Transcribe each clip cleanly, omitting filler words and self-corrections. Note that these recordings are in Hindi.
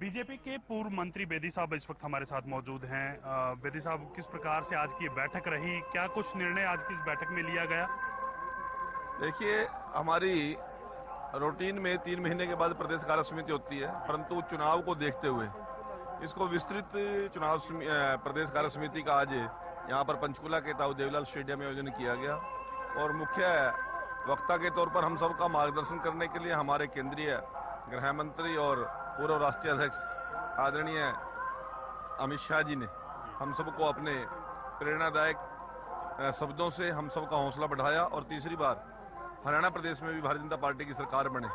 बीजेपी के पूर्व मंत्री बेदी साहब इस वक्त हमारे साथ मौजूद हैं। बेदी साहब, किस प्रकार से आज की बैठक रही, क्या कुछ निर्णय आज की इस बैठक में लिया गया? देखिए, हमारी रूटीन में 3 महीने के बाद प्रदेश कार्य समिति होती है, परंतु चुनाव को देखते हुए इसको विस्तृत प्रदेश कार्य समिति का आज यहाँ पर पंचकुला के ताऊ देवीलाल स्टेडियम में आयोजन किया गया। और मुख्य वक्ता के तौर पर हम सबका मार्गदर्शन करने के लिए हमारे केंद्रीय गृह मंत्री और पूर्व राष्ट्रीय अध्यक्ष आदरणीय अमित शाह जी ने हम सबको अपने प्रेरणादायक शब्दों से हम सबका हौसला बढ़ाया और तीसरी बार हरियाणा प्रदेश में भी भारतीय जनता पार्टी की सरकार बने,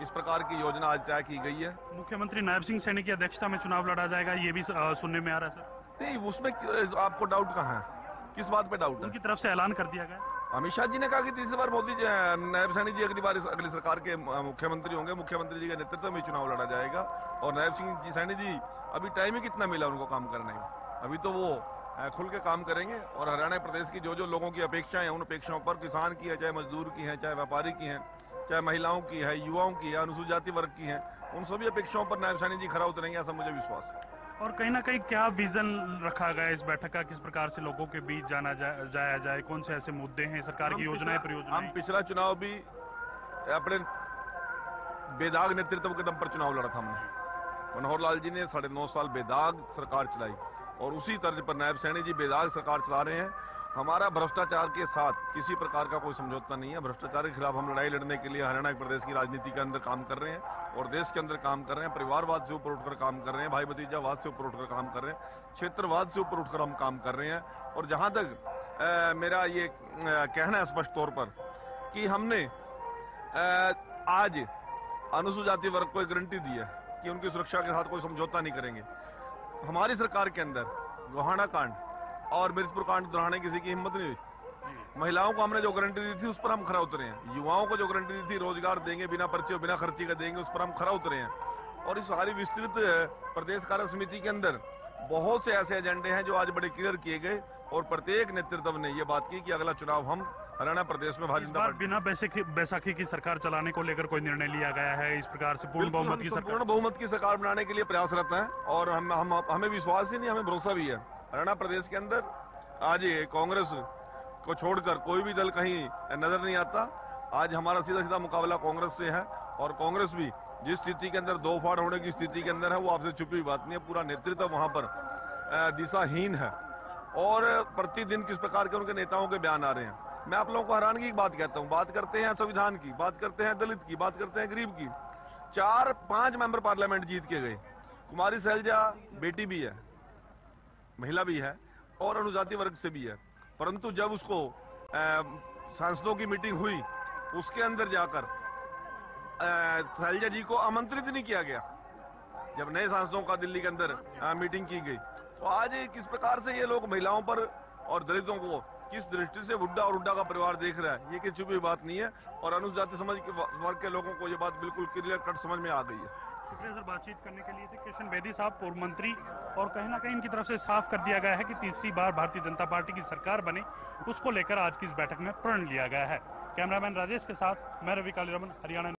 इस प्रकार की योजना आज तय की गई है। मुख्यमंत्री नायब सिंह सैनी की अध्यक्षता में चुनाव लड़ा जाएगा, ये भी सुनने में आ रहा है सर। नहीं, उसमें आपको डाउट कहाँ है? किस बात पे डाउट है? उनकी तरफ से ऐलान कर दिया गया। अमित शाह जी ने कहा कि तीसरी बार मोदी जी, नायब सैनी जी अगली बार अगली सरकार के मुख्यमंत्री होंगे, मुख्यमंत्री जी के नेतृत्व में चुनाव लड़ा जाएगा। और नायब सिंह जी सैनी जी अभी टाइम ही कितना मिला उनको काम करने का, अभी तो वो खुल के काम करेंगे। और हरियाणा प्रदेश की जो जो लोगों की अपेक्षाएं हैं, उन अपेक्षाओं पर, किसान की है, चाहे मजदूर की है, चाहे व्यापारी की है, चाहे महिलाओं की है, युवाओं की है, अनुसूचित जाति वर्ग की है, उन सभी अपेक्षाओं पर नायब सैनी जी खरा उतरेंगे, ऐसा मुझे विश्वास है। और कहीं ना कहीं क्या विजन रखा गया इस बैठक का, किस प्रकार से लोगों के बीच जाया जाए, कौन से ऐसे मुद्दे हैं, सरकार की योजनाएं परियोजनाएं? हम पिछला चुनाव भी अपने बेदाग नेतृत्व के दम पर चुनाव लड़ा था हमने। मनोहर लाल जी ने 9.5 साल बेदाग सरकार चलाई और उसी तर्ज पर नायब सैनी जी बेदाग सरकार चला रहे हैं। हमारा भ्रष्टाचार के साथ किसी प्रकार का कोई समझौता नहीं है। भ्रष्टाचार के खिलाफ हम लड़ाई लड़ने के लिए हरियाणा प्रदेश की राजनीति के अंदर काम कर रहे हैं और देश के अंदर काम कर रहे हैं। परिवारवाद से ऊपर उठकर काम कर रहे हैं, भाई भतीजावाद से ऊपर उठकर काम कर रहे हैं, क्षेत्रवाद से ऊपर उठकर हम काम कर रहे हैं। और जहां तक मेरा ये कहना है स्पष्ट तौर पर कि हमने आज अनुसूचित जाति वर्ग को एक गारंटी दी है कि उनकी सुरक्षा के साथ कोई समझौता नहीं करेंगे। हमारी सरकार के अंदर गोहाना कांड और मिर्चपुर कांड दोहराने किसी की हिम्मत नहीं हुई। महिलाओं को हमने जो गारंटी दी थी उस पर हम खरा उतरे हैं। युवाओं को जो गारंटी दी थी रोजगार देंगे, बिना पर्चे बिना खर्ची का देंगे, उस पर हम खरा उतरे हैं। और इस सारी विस्तृत प्रदेश कार्य समिति के अंदर बहुत से ऐसे एजेंडे हैं जो आज बड़े क्लियर किए गए और प्रत्येक नेतृत्व ने यह बात की कि अगला चुनाव हम हरियाणा प्रदेश में भारतीय जनता पार्टी बिना बैसाखी की सरकार चलाने को लेकर कोई निर्णय लिया गया है? इस प्रकार से पूर्ण बहुमत की सरकार बनाने के लिए प्रयासरत है और हमें विश्वास ही नहीं, हमें भरोसा भी है। हरियाणा प्रदेश के अंदर आज कांग्रेस को छोड़कर कोई भी दल कहीं नजर नहीं आता। आज हमारा सीधा सीधा मुकाबला कांग्रेस से है और कांग्रेस भी जिस स्थिति के अंदर दो फाड़ होने की स्थिति के अंदर है, वो आपसे छुपी हुई बात नहीं है। पूरा नेतृत्व वहां पर दिशाहीन है और प्रतिदिन किस प्रकार के उनके नेताओं के बयान आ रहे हैं। मैं आप लोगों को हैरानगी की बात कहता हूं, बात करते हैं संविधान की, बात करते हैं दलित की, बात करते हैं गरीब की। 4-5 मेंबर पार्लियामेंट जीत के गए। कुमारी शैलजा बेटी भी है, महिला भी है और अनुजाति वर्ग से भी है, परंतु जब उसको सांसदों की मीटिंग हुई उसके अंदर जाकर शैलजा जी को आमंत्रित नहीं किया गया। जब नए सांसदों का दिल्ली के अंदर मीटिंग की गई तो आज किस प्रकार से ये लोग महिलाओं पर और दलितों को किस दृष्टि से हुड्डा और हुड्डा का परिवार देख रहा है, ये किसी छुपी बात नहीं है। और अनुसूचित समाज के वर्ग के लोगों को ये बात बिल्कुल क्लियर कट समझ में आ गई है। शुक्रिया सर, बातचीत करने के लिए थे किशन बेदी साहब, पूर्व मंत्री। और कहीं ना कहीं इनकी तरफ से साफ कर दिया गया है कि तीसरी बार भारतीय जनता पार्टी की सरकार बने, उसको लेकर आज की इस बैठक में प्रण लिया गया है। कैमरामैन राजेश के साथ मैं रवि कालीरमन, हरियाणा।